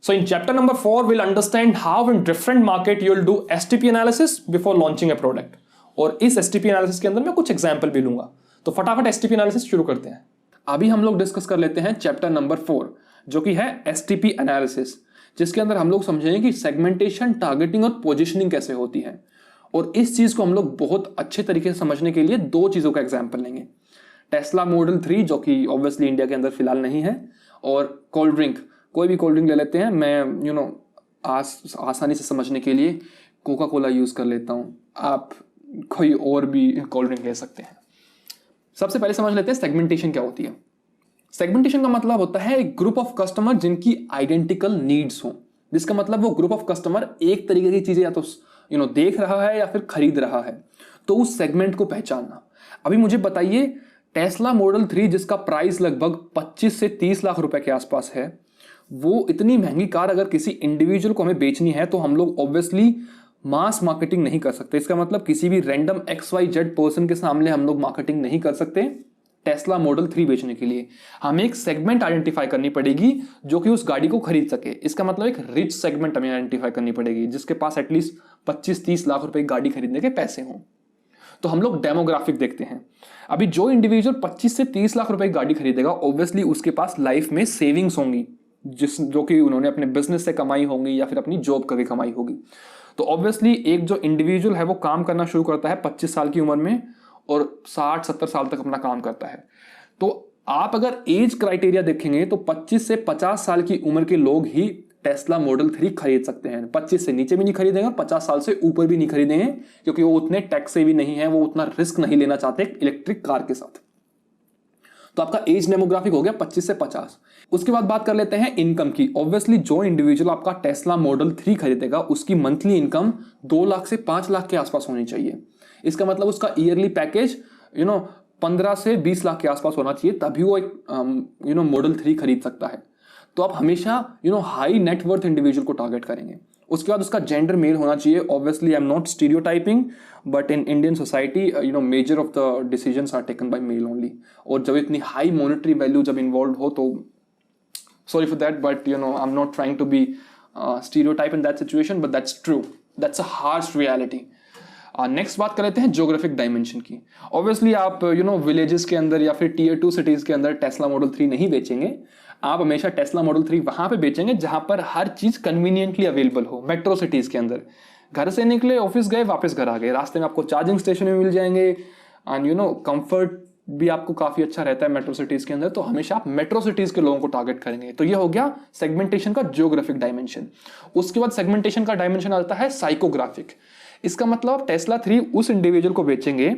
So in chapter number 4, we'll understand how in different market you'll do STP analysis before launching a product. और इस STP analysis के अंदर मैं कुछ example भी लूंगा. तो फटाफट STP analysis शुरू करते हैं. अभी हम लोग डिस्कस कर लेते हैं चैप्टर नंबर 4 जो कि है STP analysis, जिसके अंदर हम लोग समझेंगे कि सेगमेंटेशन, टारगेटिंग और पोजिशनिंग कैसे होती है. और इस चीज को हम लोग बहुत अच्छे तरीके से समझने के लिए दो चीजों का एग्जाम्पल लेंगे. टेस्ला मॉडल 3 जो कि ऑब्वियसली इंडिया के अंदर फिलहाल नहीं है, और कोल्ड ड्रिंक, कोई भी कोल्ड ड्रिंक ले लेते हैं. मैं आसानी से समझने के लिए कोका कोला यूज कर लेता हूँ, आप कोई और भी कोल्ड ड्रिंक ले सकते हैं. सबसे पहले समझ लेते हैं सेगमेंटेशन क्या होती है. सेगमेंटेशन का मतलब होता है एक ग्रुप ऑफ कस्टमर जिनकी आइडेंटिकल नीड्स हो, जिसका मतलब वो ग्रुप ऑफ कस्टमर एक तरीके की चीजें या तो देख रहा है या फिर खरीद रहा है, तो उस सेगमेंट को पहचानना. अभी मुझे बताइए, टेस्ला मॉडल 3 जिसका प्राइस लगभग 25 से 30 लाख रुपए के आसपास है, वो इतनी महंगी कार अगर किसी इंडिविजुअल को हमें बेचनी है तो हम लोग ऑब्वियसली मास मार्केटिंग नहीं कर सकते. इसका मतलब किसी भी रैंडम XYZ पर्सन के सामने हम लोग मार्केटिंग नहीं कर सकते. टेस्ला मॉडल 3 बेचने के लिए हमें एक सेगमेंट आइडेंटिफाई करनी पड़ेगी जो कि उस गाड़ी को खरीद सके. इसका मतलब एक रिच सेगमेंट हमें आइडेंटिफाई करनी पड़ेगी जिसके पास एटलीस्ट 25-30 लाख रुपए की गाड़ी खरीदने के पैसे हों. तो हम लोग डेमोग्राफिक देखते हैं. अभी जो इंडिविजुअल 25 से 30 लाख रुपए की गाड़ी खरीदेगा, ऑब्वियसली उसके पास लाइफ में सेविंग्स होंगी जो कि उन्होंने अपने बिजनेस से कमाई होंगी या फिर अपनी जॉब करके कमाई होगी. तो ऑब्वियसली एक जो इंडिविजुअल है वो काम करना शुरू करता है 25 साल की उम्र में और 60-70 साल तक अपना काम करता है. तो आप अगर एज क्राइटेरिया देखेंगे तो 25 से 50 साल की उम्र के लोग ही टेस्ला मॉडल 3 खरीद सकते हैं. 25 से नीचे भी नहीं खरीदेंगे, 50 साल से ऊपर भी नहीं खरीदेंगे, क्योंकि वो उतने टैक्स से भी नहीं है, वो उतना रिस्क नहीं लेना चाहते इलेक्ट्रिक कार के साथ. तो आपका एज डेमोग्राफिक हो गया 25 से 50. उसके बाद बात कर लेते हैं इनकम की. ऑब्वियसली जो इंडिविजुअल आपका टेस्ला मॉडल 3 खरीदेगा उसकी मंथली इनकम 2 लाख से 5 लाख के आसपास होनी चाहिए. इसका मतलब उसका ईयरली पैकेज 15 से 20 लाख के आसपास होना चाहिए, तभी वो एक मॉडल 3 खरीद सकता है. तो आप हमेशा हाई नेटवर्थ इंडिविजुअल को टारगेट करेंगे. उसके बाद उसका जेंडर मेल होना चाहिए. Obviously I am not stereotyping, but in Indian society major of the decisions are taken by male only. और जब इतनी हाई मॉनेटरी वैल्यू जब इन्वॉल्व हो तो sorry for that, but I am not trying to be stereotype in that situation, but that's true, that's a harsh reality. Next बात कर लेते हैं ज्योग्राफिक डायमेंशन की. ऑब्वियसली आप विलेजेस के अंदर या फिर टियर 2 सिटीज के अंदर टेस्ला मॉडल 3 नहीं बेचेंगे. आप हमेशा टेस्ला मॉडल 3 वहां पे बेचेंगे जहां पर हर चीज कन्वीनियंटली अवेलेबल हो. मेट्रो सिटीज के अंदर घर से निकले, ऑफिस गए, वापस घर आ गए, रास्ते में आपको चार्जिंग स्टेशन में मिल जाएंगे एंड कंफर्ट भी आपको काफी अच्छा रहता है मेट्रो सिटीज के अंदर. तो हमेशा आप मेट्रो सिटीज के लोगों को टारगेट करेंगे. तो ये हो गया सेगमेंटेशन का ज्योग्राफिक डायमेंशन. उसके बाद सेगमेंटेशन का डायमेंशन आता है साइकोग्राफिक. इसका मतलब टेस्ला 3 उस इंडिविजुअल को बेचेंगे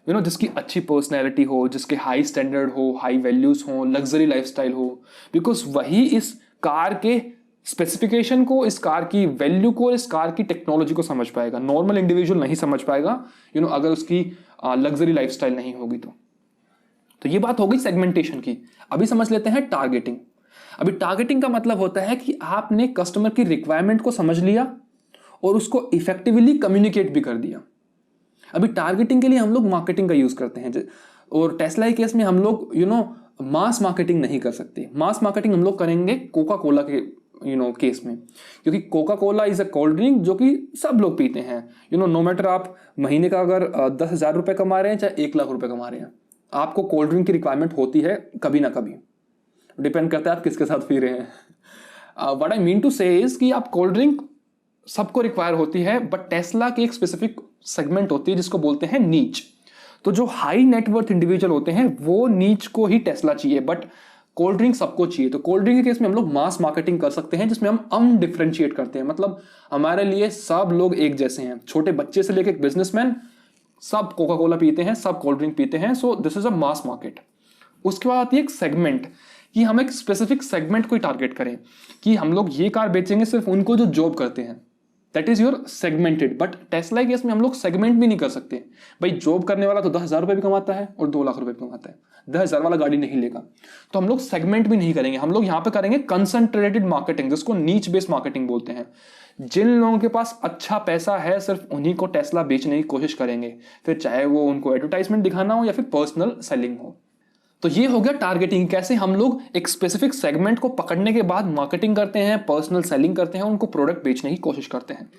जिसकी अच्छी पर्सनैलिटी हो, जिसके हाई स्टैंडर्ड हो, हाई वैल्यूज हो, लग्जरी लाइफस्टाइल हो, बिकॉज वही इस कार के स्पेसिफिकेशन को, इस कार की वैल्यू को, इस कार की टेक्नोलॉजी को समझ पाएगा. नॉर्मल इंडिविजुअल नहीं समझ पाएगा अगर उसकी लग्जरी लाइफस्टाइल नहीं होगी. तो ये बात हो गई सेगमेंटेशन की. अभी समझ लेते हैं टारगेटिंग. अभी टारगेटिंग का मतलब होता है कि आपने कस्टमर की रिक्वायरमेंट को समझ लिया और उसको इफेक्टिवली कम्युनिकेट भी कर दिया. अभी टारगेटिंग के लिए हम लोग मार्केटिंग का यूज करते हैं, और टेस्ला के केस में हम लोग मास मार्केटिंग नहीं कर सकते. मास मार्केटिंग हम लोग करेंगे कोका कोला के केस में, क्योंकि Coca Cola is a cold drink जो कि सब लोग पीते हैं. नो मैटर आप महीने का अगर 10,000 रुपए कमा रहे हैं चाहे 1 लाख रुपए कमा रहे हैं, आपको कोल्ड ड्रिंक की रिक्वायरमेंट होती है कभी ना कभी. डिपेंड करता है आप किसके साथ पी रहे हैं. व्हाट आई मीन टू से इज कि आप कोल्ड ड्रिंक सबको रिक्वायर होती है, बट टेस्ला की एक स्पेसिफिक सेगमेंट होती है जिसको बोलते हैं नीच. तो जो हाई नेटवर्थ इंडिविजुअल होते हैं वो नीच को ही टेस्ला चाहिए, बट कोल्ड ड्रिंक सबको चाहिए. तो कोल्ड ड्रिंक के केस में हम लोग मास मार्केटिंग कर सकते हैं जिसमें हम डिफरेंशिएट करते हैं. मतलब हमारे लिए सब लोग एक जैसे हैं, छोटे बच्चे से लेकर बिजनेसमैन, सब कोका कोला पीते हैं, सब कोल्ड ड्रिंक पीते हैं. So this is a mass market. उसके बाद आती है एक सेगमेंट, कि हम एक स्पेसिफिक सेगमेंट को टारगेट करें कि हम लोग ये कार बेचेंगे सिर्फ उनको जो जॉब करते हैं. That is your segmented. But Tesla case में हम लोग सेगमेंट भी नहीं कर सकते. भाई जॉब करने वाला तो 10,000 रुपए भी कमाता है और 2 लाख रुपए भी कमाता है, 10,000 वाला गाड़ी नहीं लेगा. तो हम लोग सेगमेंट भी नहीं करेंगे. हम लोग यहाँ पे करेंगे कंसंट्रेटेड मार्केटिंग, जिसको नीच बेस्ड मार्केटिंग बोलते हैं. जिन लोगों के पास अच्छा पैसा है सिर्फ उन्हीं को टेस्ला बेचने की कोशिश करेंगे, फिर चाहे वो उनको एडवर्टाइजमेंट दिखाना हो या फिर पर्सनल सेलिंग हो. तो ये हो गया टारगेटिंग, कैसे हम लोग एक स्पेसिफिक सेगमेंट को पकड़ने के बाद मार्केटिंग करते हैं, पर्सनल सेलिंग करते हैं, उनको प्रोडक्ट बेचने की कोशिश करते हैं।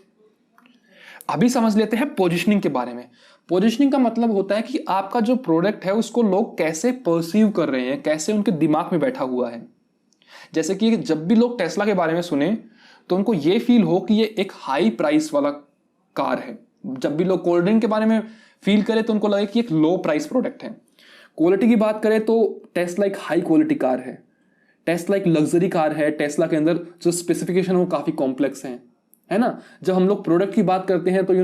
अभी समझ लेते हैं पोजीशनिंग के बारे में। पोजीशनिंग का मतलब होता है कि आपका जो प्रोडक्ट है उसको लोग कैसे परसीव कर रहे हैं, कैसे उनके दिमाग में बैठा हुआ है। जैसे कि जब भी लोग टेस्ला के बारे में सुने तो उनको ये फील हो कि ये एक हाई प्राइस वाला कार है। जब भी लोग कोल्ड ड्रिंक के बारे में फील करें तो उनको लगे कि एक लो प्राइस प्रोडक्ट है। क्वालिटी की बात करें तो टेस्ला एक हाई क्वालिटी कार है, टेस्ला एक लग्जरी कार है, टेस्ला के अंदर जो स्पेसिफिकेशन है वो काफ़ी कॉम्प्लेक्स है ना। जब हम लोग प्रोडक्ट की बात करते हैं तो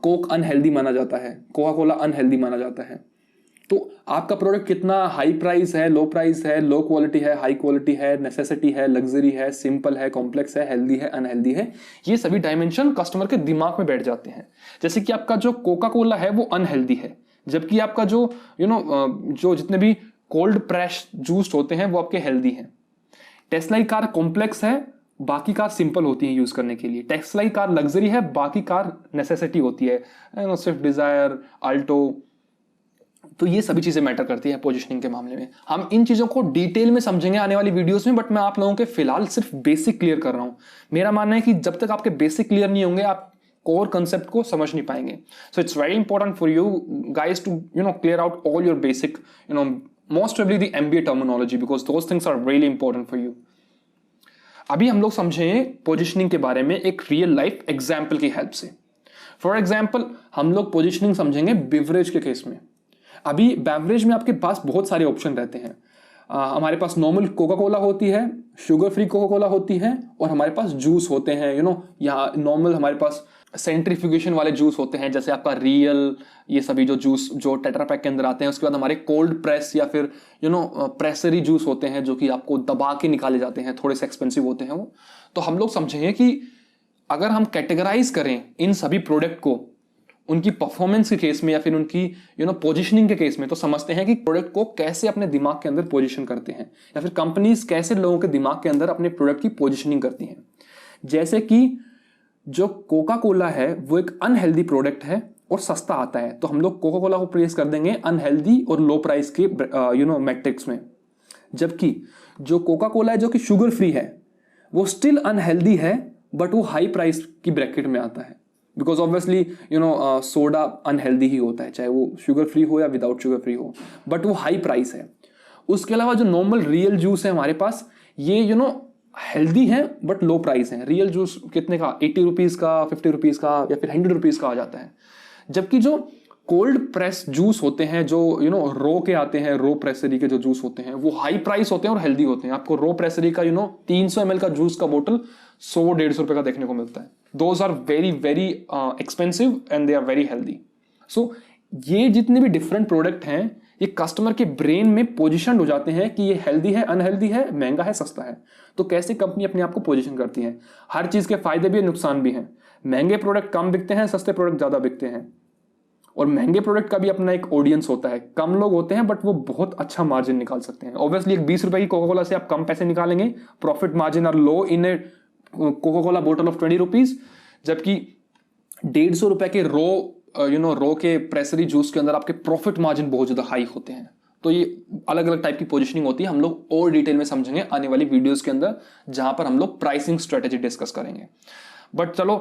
कोक अनहेल्दी माना जाता है, कोका कोला अनहेल्दी माना जाता है। तो आपका प्रोडक्ट कितना हाई प्राइस है, लो प्राइस है, लो क्वालिटी है, हाई क्वालिटी है, नेसेसिटी है, लग्जरी है, सिंपल है, कॉम्प्लेक्स है, हेल्दी है, अनहेल्दी है, ये सभी डायमेंशन कस्टमर के दिमाग में बैठ जाते हैं। जैसे कि आपका जो कोका कोला है वो अनहेल्दी है, जबकि आपका जो जो जितने भी कोल्ड प्रेस जूस होते हैं वो आपके हेल्दी हैं। टेस्ला की कार कॉम्प्लेक्स है, बाकी कार सिंपल होती है यूज करने के लिए। टेस्ला की कार लग्जरी है, बाकी कार नेसेसिटी होती है, स्विफ्ट डिजायर, अल्टो। तो ये सभी चीजें मैटर करती है पोजीशनिंग के मामले में। हम इन चीजों को डिटेल में समझेंगे आने वाली वीडियोस में, बट मैं आप लोगों के फिलहाल सिर्फ बेसिक क्लियर कर रहा हूं। मेरा मानना है कि जब तक आपके बेसिक क्लियर नहीं होंगे आप कोर कंसेप्ट को समझ नहीं पाएंगे। So it's very important for you guys to clear out all your basic most probably the MBA terminology, because those things are really important for you. अभी हम लोग समझेंगे पोजीशनिंग के बारे में एक रियल लाइफ एग्जाम्पल की हेल्प से। फॉर एग्जाम्पल हम लोग पोजीशनिंग समझेंगे बेवरेज के केस में। अभी बेवरेज में आपके पास बहुत सारे ऑप्शन रहते हैं। हमारे पास नॉर्मल कोका कोला होती है, शुगर फ्री कोका कोला होती है, और हमारे पास जूस होते हैं यहाँ नॉर्मल हमारे पास सेंट्रीफ्यूगेशन वाले जूस होते हैं, जैसे आपका रियल, ये सभी जो जूस जो टेट्रा पैक के अंदर आते हैं। उसके बाद हमारे कोल्ड प्रेस या फिर प्रेसरी जूस होते हैं जो कि आपको दबा के निकाले जाते हैं, थोड़े से एक्सपेंसिव होते हैं वो। तो हम लोग समझेंगे कि अगर हम कैटेगराइज करें इन सभी प्रोडक्ट को उनकी परफॉर्मेंस के केस में या फिर उनकी पोजीशनिंग के केस में, तो समझते हैं कि प्रोडक्ट को कैसे अपने दिमाग के अंदर पोजीशन करते हैं, या फिर कंपनीज कैसे लोगों के दिमाग के अंदर अपने प्रोडक्ट की पोजीशनिंग करती हैं। जैसे कि जो कोका कोला है वो एक अनहेल्दी प्रोडक्ट है और सस्ता आता है, तो हम लोग कोका कोला को प्लेस कर देंगे अनहेल्दी और लो प्राइस के मैट्रिक्स में। जबकि जो कोका कोला है जो कि शुगर फ्री है वो स्टिल अनहेल्दी है, बट वो हाई प्राइस की ब्रैकेट में आता है, बिकॉज ऑब्वियसली सोडा अनहेल्दी ही होता है, चाहे वो शुगर फ्री हो या विदाउट शुगर फ्री हो, बट वो हाई प्राइस है। उसके अलावा जो नॉर्मल रियल जूस है हमारे पास, ये हेल्दी है बट लो प्राइस है। रियल जूस कितने का, 80 रुपीज़ का, 50 रुपीज़ का या फिर 100 रुपीज़ का आ जाता है। जबकि जो कोल्ड प्रेस जूस होते हैं, जो रो के आते हैं, रो प्रेसरी के जो जूस होते हैं वो हाई प्राइस होते हैं और हेल्दी होते हैं। आपको रो प्रेसरी का 300 ml का जूस का बोतल 100-150 रुपए का देखने को मिलता है। Those are very very expensive and they are very healthy. So ये जितने भी डिफरेंट प्रोडक्ट हैं ये कस्टमर के ब्रेन में पोजिशन हो जाते हैं कि ये हेल्दी है, अनहेल्दी है, महंगा है, सस्ता है। तो कैसे कंपनी अपने आप को पोजीशन करती है। हर चीज के फायदे भी है, नुकसान भी हैं। महंगे प्रोडक्ट कम बिकते हैं, सस्ते प्रोडक्ट ज्यादा बिकते हैं। और महंगे प्रोडक्ट का भी अपना एक ऑडियंस होता है। कम लोग होते हैं बट वो बहुत अच्छा मार्जिन निकाल सकते हैं। ऑब्वियसली एक 20 रुपए की कोका कोला से आप कम पैसे निकालेंगे, profit margin are low in a Coca Cola बोतल ऑफ 20 रुपीज। जबकि 150 रुपए के रो के प्रेसरी जूस के अंदर आपके प्रॉफिट मार्जिन बहुत ज्यादा हाई होते हैं। तो ये अलग अलग टाइप की पोजीशनिंग होती है। हम लोग और डिटेल में समझेंगे आने वाली वीडियोस के अंदर, जहां पर हम लोग प्राइसिंग स्ट्रेटेजी डिस्कस करेंगे। बट चलो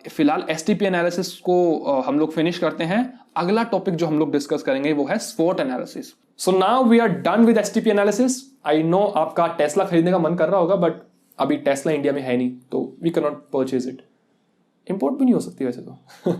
फिलहाल एसटीपी एनालिसिस को हम लोग फिनिश करते हैं। अगला टॉपिक जो हम लोग डिस्कस करेंगे वो है स्वॉट analysis. So now we are done with STP analysis. I know आपका टेस्ला खरीदने का मन कर रहा होगा, बट अभी टेस्ला इंडिया में है नहीं, तो we can not purchase it. Import भी नहीं हो सकती वैसे तो